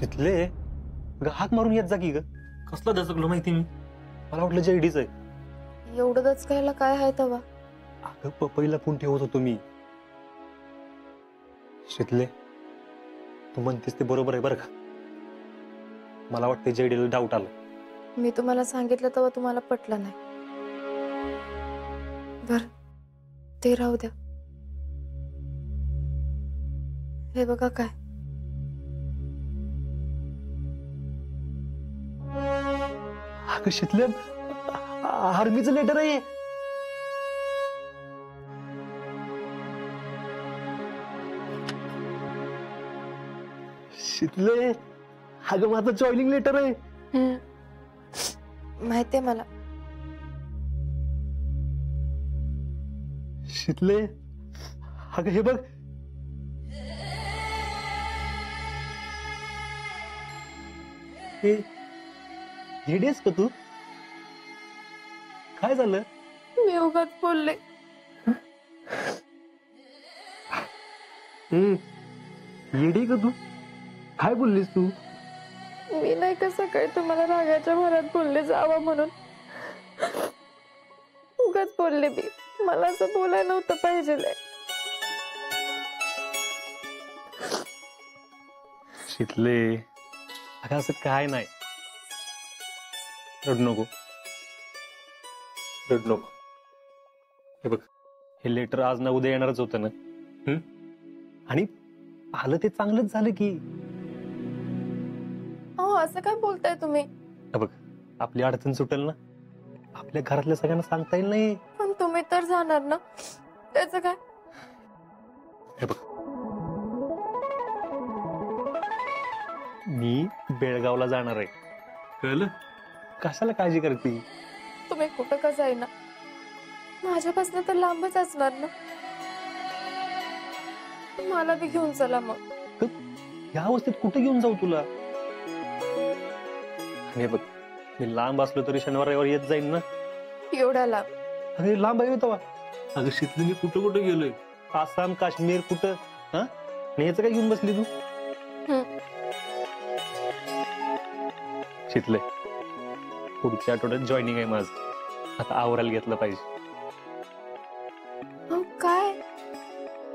शितले हाक मारून येत जा की ग. कसला दचकलो माहिती मी. मला वाटलं जेडीच आहे. एवढं दचकायला काय आहे तवा? अगं पपईला फोन ठेवत होतो मी. शितले तू म्हणतेस ते बरोबर आहे बरं का. मला वाटतं जेडीला डाऊट आला. मी तुम्हाला सांगितलं तेव्हा तुम्हाला पटलं नाही. बर ते राहू द्या. हे बघा काय. अगं शितले आर्मीचं लेटर आहे. शितले अगं माझं जॉईनिंग लेटर आहे. माहितीये मला. शितले अगं हे बघ. हेडेस का तू. काय झालं. मी उगाच बोलले. येडे का तू. काय बोललीस तू. मी नाही का सकाळी तुम्हाला रागाच्या भरात बोलले जावं म्हणून. उगाच बोलले मी. मला असं बोलायला नव्हतं पाहिजे. शितले अगं असं काय नाही. रडू नको रडू नको. हे बघ हे लेटर आज ना उद्या येणारच होतं ना. आणि आलं ते चांगलंच झालं की. हो असं काय बोलताय तुम्ही. हे बघ आपली अडचण सुटेल ना. आपल्या घरातल्या सगळ्यांना सांगता येईल नाही. पण तुम्ही तर जाणार ना. त्याचं काय. हे बघ मी बेळगावला जाणार आहे. कळलं. कशाला काळजी करते. तुम्ही कुठं का जाईना. माझ्यापासून तर लांबच असणार ना. मला बी घेऊन चला मग. या अवस्थेत कुठे घेऊन जाऊ तुला. हे बघ मी लांब असलो तरी शनिवार रविवार येत जाईन ना. एवढा लांब. अरे लांब आहे तेव्हा. अगं शितले मी कुठं कुठं गेलोय. आसाम काश्मीर कुठं. हा याचं काय घेऊन बसली तू. शितले पुढच्या आठवड्यात जॉईनिंग आहे माझं. आता आवरायला घेतलं पाहिजे. काय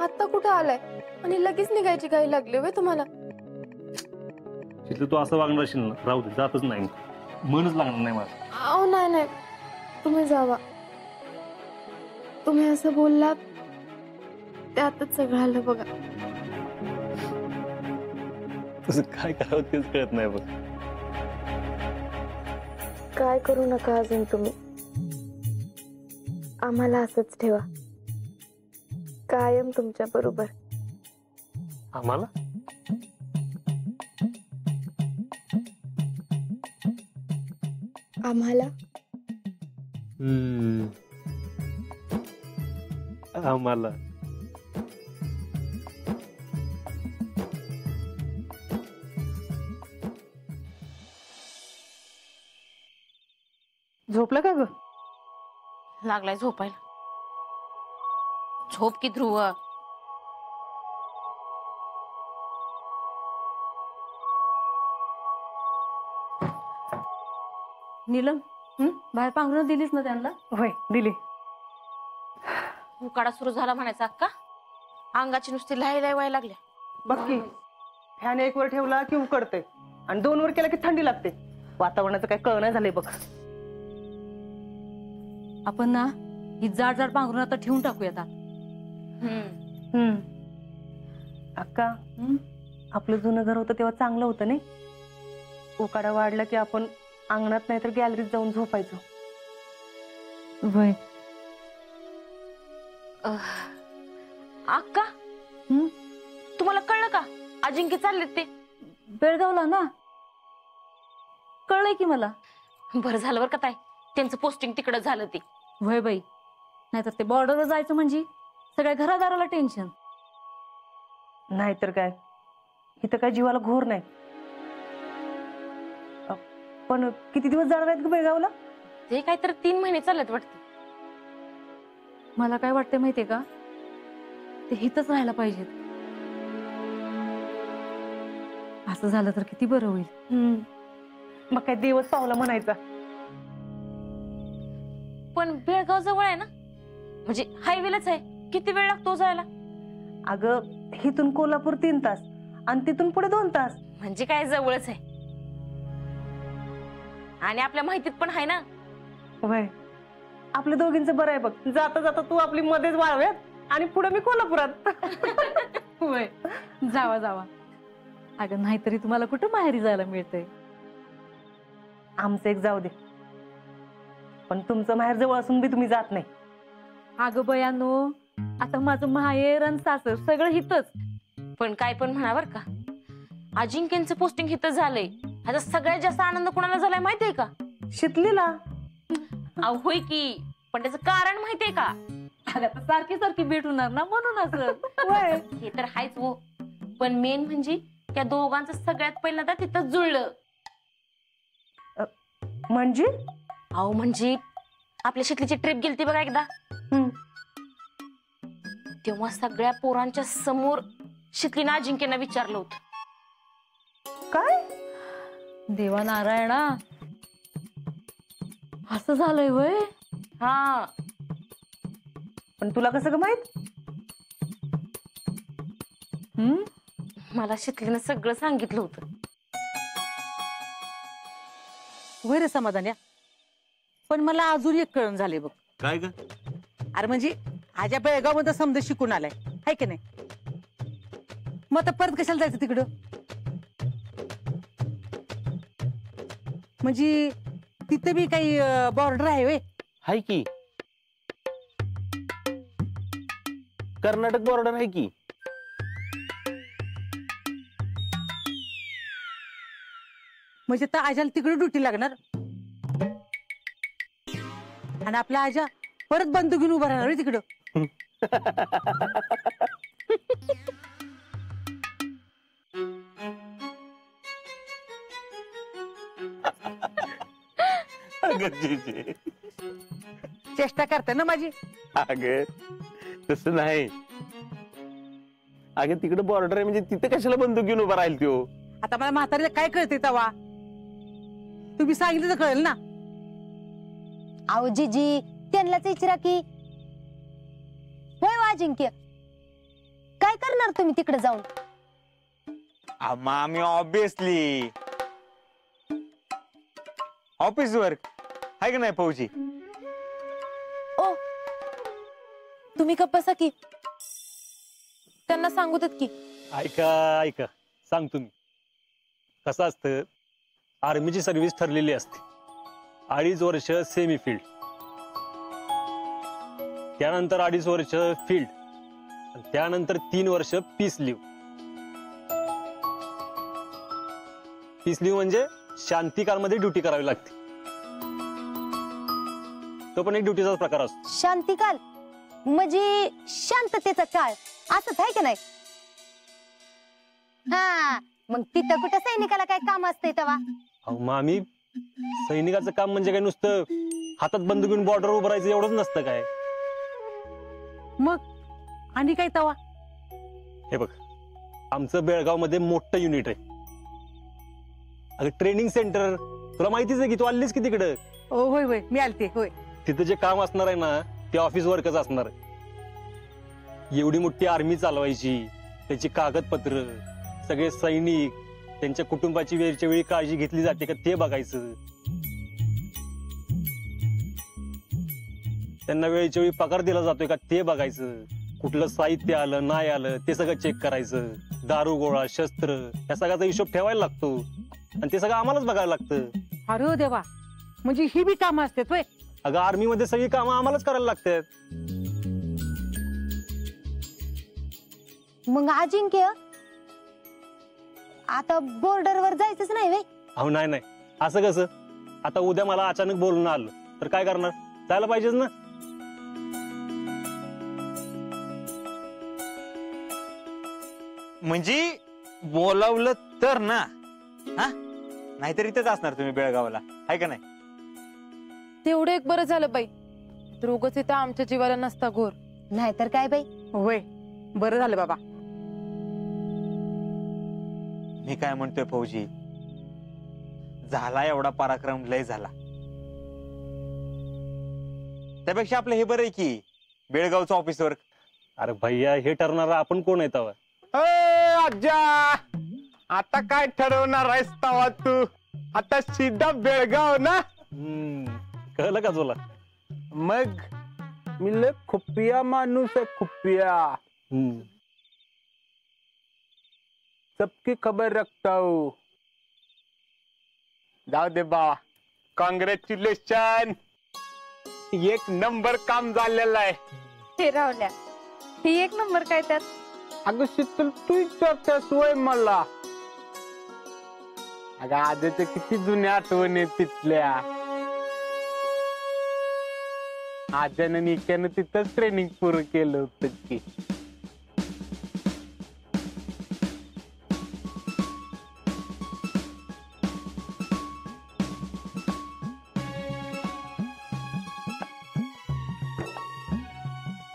आता कुठं आलाय आणि लगेच निघायची काही लागली वे तुम्हाला. शितले तू असं वागणार असेल ना. राहू दे जातच नाही. मनच लागणार नाही माझं. अहो नाही नाही तुम्ही जावा. तुम्ही असं बोललात त्यातच सगळं आलं बघा. तसं काय करावं तेच कळत नाही बघ. काय करू नका अजून तुम्ही. आम्हाला असंच ठेवा. कायम तुमच्या बरोबर. आम्हाला आम्हाला आम्हाला झोपलं का ग. लागलाय झोपायला. झोप की ध्रुव. नीलम बाहेर पांघरून दिलीस ना त्यांना. होय दिली. उकाडा सुरू झाला म्हणायचा अक्का. अंगाची नुसती लाई व्हायला लागल्या. बघ की फॅन एक वर ठेवला की उकडते आणि 2 वर केला की थंडी लागते. वातावरणाचं काही कळ नाही झालंय बघ. आपण ना ही जाड जाड पांघरून आता ठेवून टाकूयात. अक्का आपलं जुनं घर होतं तेव्हा चांगलं होतं नाही. उकाडा वाढला की आपण अंगणात नाही तर गॅलरीत जाऊन झोपायचो. वय अक्का तुम्हाला कळलं का अजिंक्य चालले ते बेळगावला ना. कळलंय की मला. बरं झालं बरं का ताई. त्यांचं पोस्टिंग तिकडं झालं ते. वय बाई नाहीतर ते बॉर्डरवर जायचं म्हणजे सगळ्या घरादाराला टेन्शन. नाहीतर काय. इथं काय जीवाला घोर नाही. पण किती दिवस जाणार आहेत ग बेळगावला. ते काहीतरी 3 महिने चालत वाटते. मला काय वाटतं माहितीये का ते हितच राहायला पाहिजेत. असं झालं तर किती बरं होईल. मग काय देवच पावला म्हणायचा. पण बेळगाव जवळ आहे ना, म्हणजे हायवेलाच आहे. किती वेळ लागतो जायला? अगं इथून कोल्हापूर 3 तास आणि तिथून पुढे 2 तास. म्हणजे काय जवळच आहे. आणि आपल्या माहितीत पण आहे ना. वय आपल्या दोघींचं बरं आहे बघ. जाता जाता तू आपली मध्येच वाळव्यात आणि पुढे मी कोल्हापुरात. होय, जावा जावा. अगं नाहीतरी तुम्हाला कुठं माहेरी जायला मिळतंय. आमचं एक जाऊ दे, पण तुमचं माहेर जवळ असून बी तुम्ही जात नाही. अगं बयानो, आता माझं माहेर आणि सासर सगळं हितच. पण काय पण म्हणा बर का, अजिंक्यचं पोस्टिंग इथं झालंय. ह्याचा सगळ्यात जास्त आनंद कुणाला झालाय माहितीये का? शितलीला. अहो होय की, पण त्याचं कारण माहितीये का? अगं आता सारखी सारखी भेट होणार ना म्हणून असं. हे तर हायच हो, पण मेन म्हणजे त्या दोघांचं सगळ्यात पहिल्यांदा तिथं जुळलं. म्हणजे अहो म्हणजे आपल्या शितलीची ट्रिप गेलती बघा एकदा. तेव्हा सगळ्या पोरांच्या समोर शितलीनं अजिंक्यना विचारलं होतं. काय? देवा नारायणा, असं झालंय वय. हा, पण तुला कसं ग माहित? मला शितलीनं सगळं सांगितलं होतं. वय रे समाधान्या, पण मला अजून एक कळण झाले बघ. काय ग? अरे म्हणजे आज्या बेळगाव मध्ये समजा शिकून आलाय, हाय की नाही? मग आता परत कशाला जायचं तिकडं? म्हणजे तिथे बी काही बॉर्डर आहे वे? हाय की, कर्नाटक बॉर्डर आहे की. म्हणजे तर आज्याला तिकडे ड्युटी लागणार आणि आपला आजा परत बंदूक घेऊन उभा राहणार तिकडं. चेष्टा करते ना माझी. अगं तसं नाही. अगं तिकडे बॉर्डर आहे म्हणजे तिथे कशाला बंदूक घेऊन उभा राहील त्यो? आता मला म्हातारीला काय कळते तवा? तुम्ही सांगितलं तर कळेल ना. अहो जीजी, त्यांनाच विचारा की. होय हो अजिंक्य, काय करणार तुम्ही तिकडे जाऊन? मामी ऑब्विसली ऑफिस वर्क आहे का नाही फौजी? ओ तुम्ही गप्प बसा की, त्यांना सांगू देत की. ऐका सांगतो मी. कसं असतं, आर्मीची सर्व्हिस ठरलेली असते. 2.5 वर्ष सेमी फील्ड, त्यानंतर 2.5 वर्ष फील्ड, त्यानंतर 3 वर्ष पीस लिव्ह. पीस लिव्ह म्हणजे शांतिकालमध्ये ड्युटी करावी लागते. तो पण एक ड्युटीचा प्रकार असतो. शांतिकाल म्हणजे शांततेचा काळ, असंच आहे का नाही? हा, मग तिथं कुठं सैनिकाला काय काम असतंय तेव्हा? अहो मामी, सैनिकाचं काम म्हणजे काय नुसतं हातात बंदूक घेऊन बॉर्डर उभं राहायचं एवढंच नसतं काय. मग आणि काय तवा? हे बघ, आमचं बेळगाव मध्ये मोठं युनिट आहे. अगं ट्रेनिंग सेंटर तुला माहितीच आहे की, तू आलीस की तिकडं. होय होय, मी आलते. होय, तिथं जे काम असणार आहे ना, ते ऑफिस वर्कच असणार आहे. एवढी मोठी आर्मी चालवायची, त्याची कागदपत्र, सगळे सैनिक, त्यांच्या कुटुंबाची वेळच्या वेळी काळजी घेतली जाते का ते बघायचं. त्यांना वेळच्या वेळी पगार दिला जातोय का ते बघायचं. कुठलं साहित्य आलं नाही आलं ते सगळं चेक करायचं. दारू गोळा, शस्त्र, या सगळ्याचा हिशोब ठेवायला लागतो आणि ते सगळं आम्हालाच बघायला लागतं. अरे हो देवा, म्हणजे ही बी कामं असतात होय? अगं आर्मी मध्ये सगळी कामं आम्हालाच करायला लागतात. मग अजिंक्य, आता बॉर्डरवर जायचंच नाही वे? अहो नाही, असं कसं? आता उद्या मला अचानक बोलणं आलं तर काय करणार? जायला पाहिजेच ना. म्हणजे बोलावलं तर ना, हा? नाहीतर इथेच असणार तुम्ही बेळगावला, आहे का नाही? तेवढं एक बरं झालं बाई, तर उगाच इथं आमच्या जीवाला नसता घोर. नाहीतर काय बाई. होय, बरं झालं बाबा. मी काय म्हणतोय फौजी, झाला एवढा पराक्रम लय झाला. त्यापेक्षा आपलं हे बरं आहे की बेळगावचं ऑफिस वर्क. अरे भैया, हे ठरवणारा आपण कोण आहे तवा? आज्जा, आता काय ठरवणार आहेस तवा तू? आता सीधा बेळगाव ना? कळलं का तुला? मग मी लय खुपिया माणूस आहे, खुपिया. सबकी खबर रखता हूं. जाऊ दे बाबा, कॉंग्रॅच्युलेशन. एक नंबर काम झालेलं आहे. हे रावल्या, ही एक नंबर काय त्यात? अगं शीतल, तू विचारतेस वय मला? अगं आजच्या किती जुन्या आठवणी तिथल्या. आज्यानं निक्यानं तिथंच ट्रेनिंग पूर्ण केलं होतं की.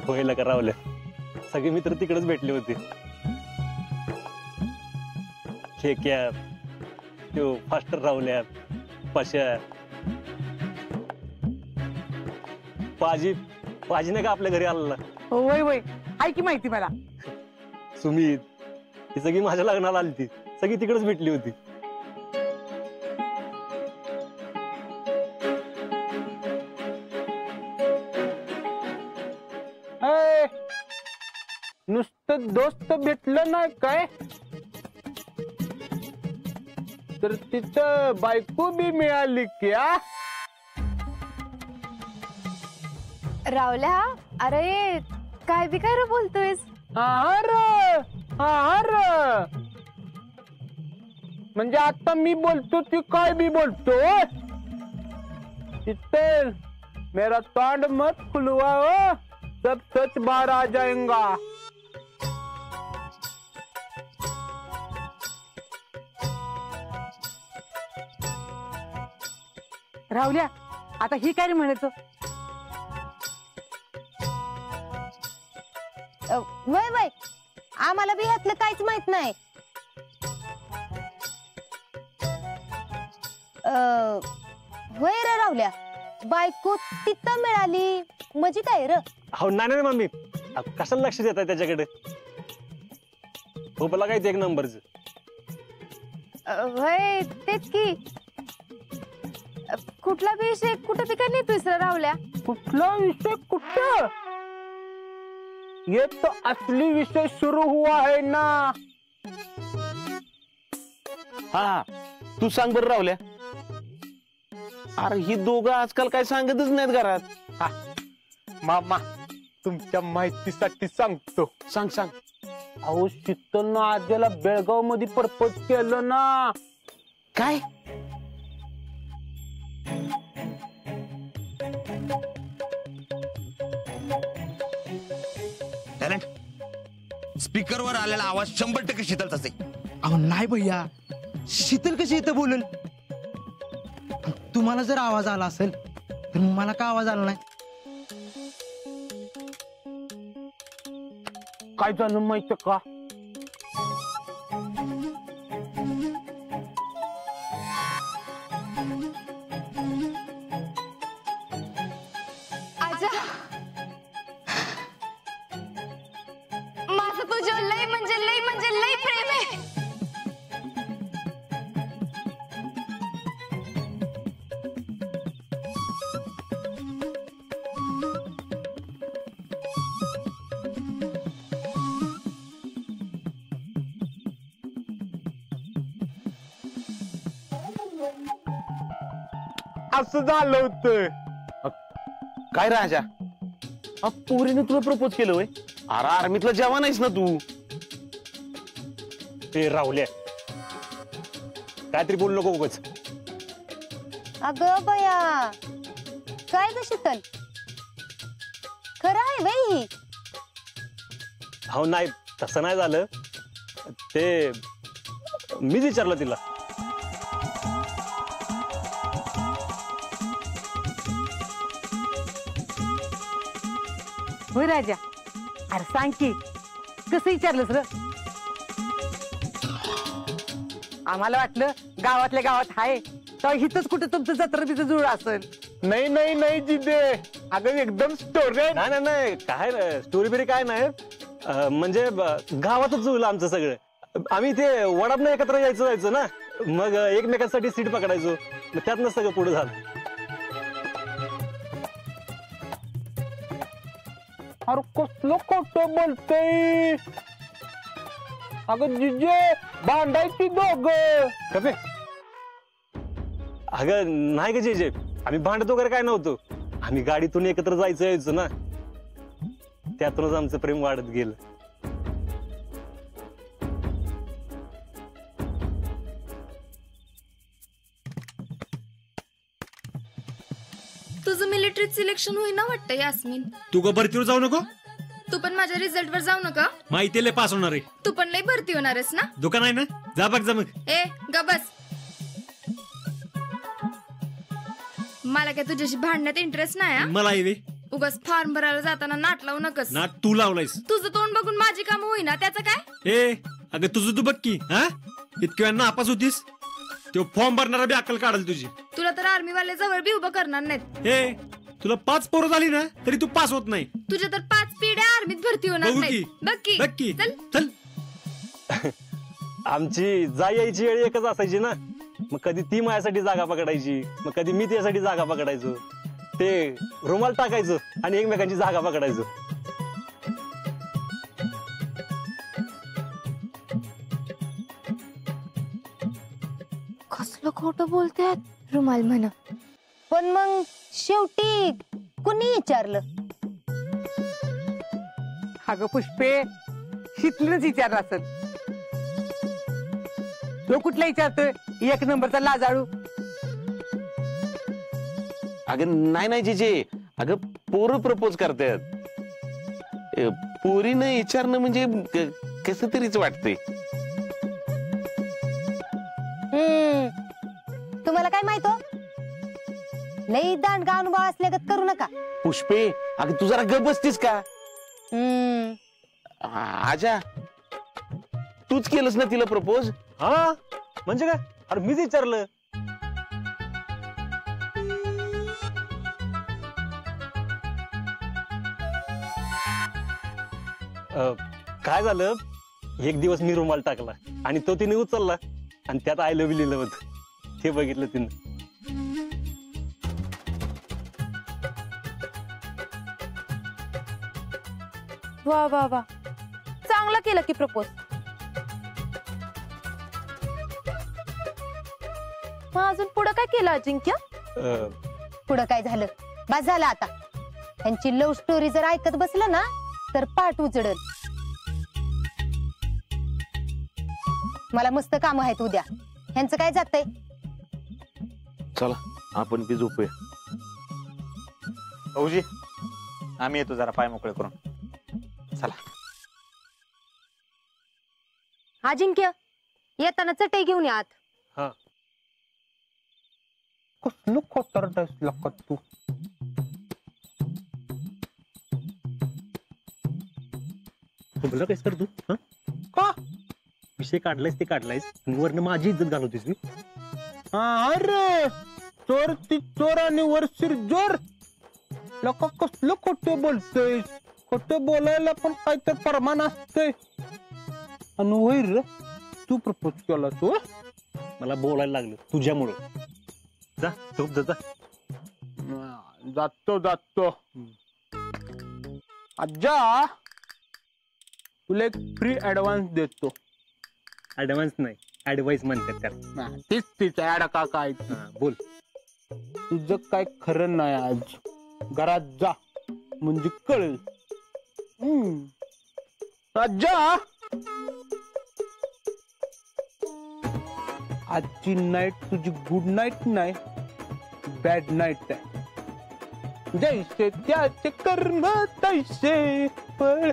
होईल का रावल्या? सगळे मित्र तिकडेच भेटले होते. खेक्या, तो फास्टर रावल्या, पशा, पाजी नाही का आपल्या घरी आलेला? होय होय, आहे की माहिती मला. सुमित, ही सगळी माझ्या लग्नाला आली ती. सगळी तिकडेच भेटली होती. नुसतं दोस्त भेटलं नाही काय, तर तिथं बायको बी मिळाली क्या? रावल्या, अरे काय बी काय रे बोलतोयस? आहार म्हणजे आता मी बोलतो ती काय बी बोलतो. तिथं मेरा तोंड मत खुलवा हो, सब सच बाहर आ जाएगा. राहुल्या, आता ही काय रे म्हणायचं? वय वय, आम्हाला बी ह्यातलं काहीच माहित नाही. वय रे राहुल्या, बायको तिथं मिळाली म्हणजे काय र? हो नाही मम्मी, कशाला लक्ष देत आहे त्याच्याकडे? हो मला काय ते एक नंबरच. होय तेच की. कुठला बी विषय कुठं बी काय नेतोयस रे रावल्या? कुठला विषय कुठं? ये तो असली विषय शुरू हुआ है ना. हा, तू सांग बरं रावल्या. अरे ही दोघं आजकाल काय सांगतच नाहीत घरात. मामा, तुमच्या माहितीसाठी सांगतो. सांग सांग. अहो शीतलनं आज्याला बेळगाव मध्ये प्रपोज केलं ना. काय? टॅलेंट, स्पीकरवर आलेला आवाज 100% शीतलचाच आहे. अहो नाही भैया, शीतल कशी इथं बोलेल? तुम्हाला जर आवाज आला असेल तर मला का आवाज आला नाही? काय झालं माहिती का? आजा, माझं तुझ्यावर लय म्हणजे लय प्रेम आहे. असं झालं होतं. काय राजा, पोरीने तुला प्रपोज केलं वय? अरे आर्मीतला जवान आहेस ना तू. ते रावल्या, काहीतरी बोलू नको उगाच. अगं बया, काय ग शीतल, खरं आहे बाई ही? हो नाही, तसं नाही झालं. ते मीच विचारलं तिला. होय राजा, अरे सांग की कसं विचारलंस र? आम्हाला वाटलं गावातल्या गावात हाय तर हिथंच कुठे तुमचं जत्र तिथं जुळ असेल. नाही नाही नाही जिदे, अगं एकदम स्टोरी. नाही नाही नाही, काय स्टोरी बिरी काय नाही. म्हणजे गावातच जुळलं आमचं सगळं. आम्ही ते वडापनं एकत्र जायचं ना, मग एकमेकांसाठी सीट पकडायचो, मग त्यातनं सगळं पुढे झालं. अरे कसलं खोटं बोलतय. अगं जिजे भांडायची दोघं. कसे? अगं नाही का जे आम्ही भांडत वगैरे काय नव्हतो. आम्ही गाडीतून एकत्र यायचो ना, त्यातूनच आमचं प्रेम वाढत गेलं. तुझं मिलिटरीत सिलेक्शन होईना वाटतं यास्मिन. तू का भरतीवर जाऊ नको. तू पण माझ्या रिझल्ट वर जाऊ नका. माहिती लय पास होणार आहे. तू पण लय भरती होणार आहेस ना. दुकान आहे ना, जा बघ जा मग. ए ग बस. मला काय तुझ्याशी भांडण्यात इंटरेस्ट नाही. मला आहे उगाच फॉर्म भरायला जाताना नाट लावू नकस. नाट तू लावलायस. तुझं तोंड बघून माझी कामं होईना त्याचं काय. ए अगं तुझं तू बघ की. हा इतक्या नापास होतीस, तो फॉर्म भरणारा बी अक्कल काढल तुझी. तुला तर आर्मी वाले जवळ बी उभं करणार नाहीत. ए तुला 5 पोरं झाली ना तरी तू पास होत नाही. तुझ्या तर 5 पिढ्या आर्मीत भरती होणार बघू नाही. की. बघ की. चल चल. आमची यायची वेळ एकच असायची ना, मग कधी ती माझ्यासाठी जागा पकडायची, मग कधी मी त्यासाठी जागा पकडायचो. ते रुमाल टाकायचो आणि एकमेकांची जागा पकडायचो. कसलं खोटं बोलतात रुमाल म्हणा. पण मग शेवटी कुणी विचारलं. अगं पुष्पे हिथलंच विचारलं असेल. तो कुठला विचारतोय, एक नंबरचा लाजाळू. अगं नाही नाही जिजे, अगं पोरं प्रपोज करतात. पोरीनं विचारणं म्हणजे कसं तरीच वाटतंय. तुम्हाला काय माहित हो, लई दांडगा अनुभव असल्यागत करू नका. पुष्पे अगं तू जरा गप बसतीस का. आजा तूच केलंस ना तिला प्रपोज. हा म्हणजे काय, अरे मीच विचारलं. काय झालं, एक दिवस मी रुमाल टाकला आणि तो तिने उचलला आणि त्यात आय लव्ह यू लिहिलं होतं. ते बघितलं तिने. वा वा वा, चांगला केलं की प्रपोज. मग अजून पुढं काय केलं अजिंक्य. पुढं काय झालं, बस झालं आता. त्यांची लव्ह स्टोरी जर ऐकत बसलं ना तर पाठ उचडल. मला मस्त काम आहेत उद्या. ह्यांचं काय जातंय. चला आपण बी झोपूया. भाऊजी आम्ही येतो जरा पाय मोकळे करून. चला. अजिंक्य येताना चटई घेऊन या आत. हा. कसलं खोतरडायस लागत तू. तुला काहीच कर तू. का विषय काढलायस ते काढलायस, वरनं माझी इज्जत घालवतीस मी. अरे चोर ती चोर आणि वरशीर जोर. लोक कसलं खोटं बोलतोय. खोटं बोलायला पण काहीतरी प्रमाण असतंय. आणि वैर तू प्रपोज केला तू. मला बोलायला लागलं तुझ्यामुळं. जा झोप जा. जातो जातो. आजा तुला एक फ्री ऍडव्हान्स देतो. ऍडव्हान्स नाही, ऍडवाइस म्हणतात त्याला. तीच तीच ऍड का काय. बोल. तुझं काय खरं नाही आज. घरात जा म्हणजे कळेल. आजा आजची नाईट तुझी गुड नाईट नाही, बॅड नाईट आहे. जैसे त्याचे कर्म तैसे फळ.